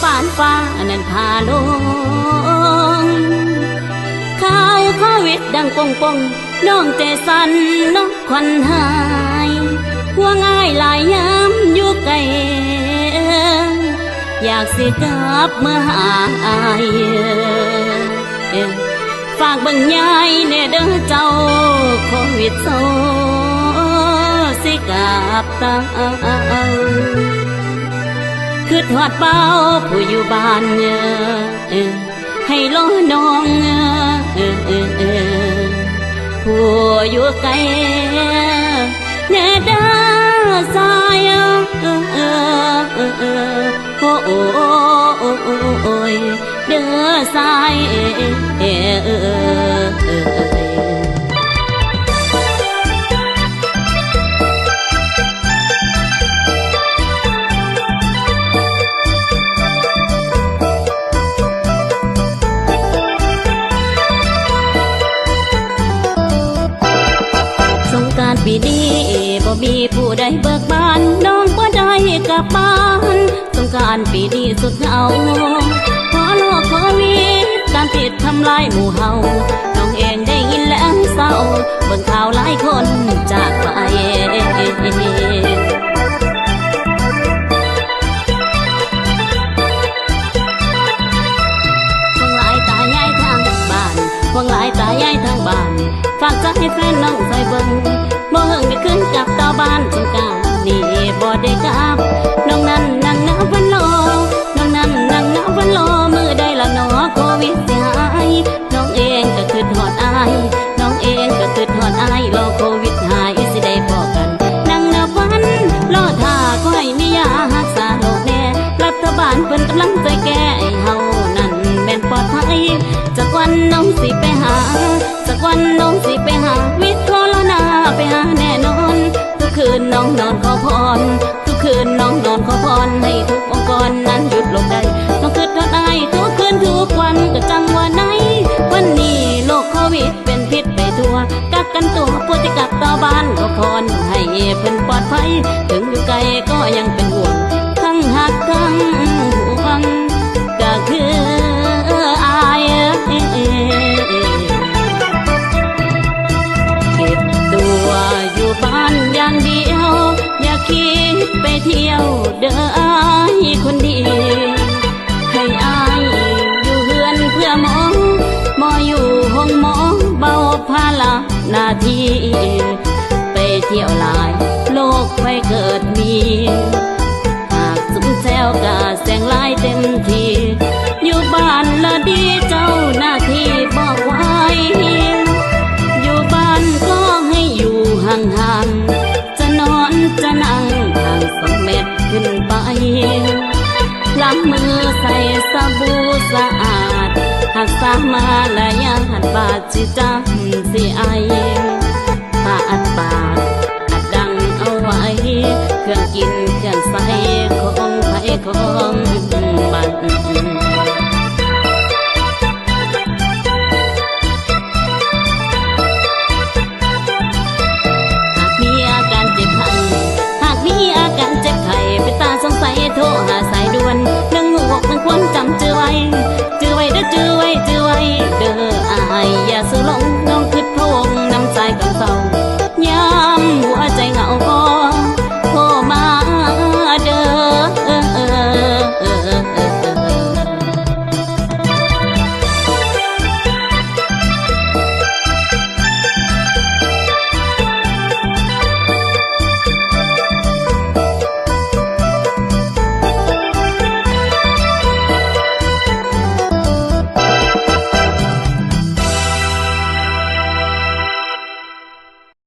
ปานฟ้านั้นพาลงข่าวโควิดดังป่งป่งน้องใจสั่นน้องควันหายหัวง่ายหลายยามอยู่ไกลอยากสิกลับเมื่อหายฝากบังยายเน่เด้อเจ้าโควิดโซสิกลับตาคือทอดเป้าผู้อยู่บ้านให้รอน้องผู้อยู่ไกลเน่เด้อสายโอ้ยเด้อสายสงกรานต์ปีนี้บ่มีผู้ใดเบิกบานน้องบ่ได้กลับบ้านสงกรานต์ปีนี้สุดเหงาเพราะโรคโควิดการติดทำลายหมู่เฮาน้องเองได้ยินแล้วเศร้าเบิ่งข่าวหลายคนจากไปพวงหลายตายายทางบ้านพวงหลายตายายทางบ้านฝากใจให้แฟนน้องใส่เบิ่งบ่เฮิงได้ขึ้นกลับต่อบ้านสงกรานต์นี่บ่ได้กลับน้องนั้นนั่งนับวันรอน้องนั้นนั่งนับวันรอมือได้ละหนอโควิดสิหายน้องเองก็คือทอดอายน้องเองก็คือทอดอายรอโควิดหายสิได้พอกันนั่งนับวันรอท่าก็ให้มียารักษาโรคแน่รัฐบาลเพิ่นกำลังใจแก้ให้เฮานั้นแม่นปลอดภัยจากวันน้องสิไปหาจากวันน้องสิไปหาวิทย์โคโรนาไปหาแน่นอนทุกคืนน้องนอนขอพรทุกคืนน้องนอนขอพรให้ทุกองค์กรนั้นหยุดลงได้น้องคือทอดอายทุกคืนทุกวันก็จังว่าไหนวันนี้โรคโควิดเป็นพิษไปทั่วกักกันตัวผู้ที่กลับต่อบ้านก็พรให้เพิ่นปลอดภัยถึงอยู่ไกลก็ยังเป็นห่วงทั้งหักทั้งห่วงก็คืออายเก็บตัวอยู่บ้านอย่างเดียวอย่าคิดไปเที่ยวเด้ออายคนดีให้อายอยู่เฮือนเพื่อหมออยู่ห้องหมอเบาภาระหน้าที่ไปเที่ยวหลายโลกไฟเกิดมีหากสุมแซวกะแสงลายเต็มทีอยู่บ้านละดีเจ้าหน้าที่บอกไว้อยู่บ้านก็ให้อยู่ห่างๆจะนอนจะนั่งห่าง2 เมตรขึ้นไปล้างมือใส่สบู่สะอาดหากสามาละยาหัดบาดจิจำสิไอปาอัดปากอัดดังเอาไว้เครื่องกินเครื่องใส่ของไผของมัน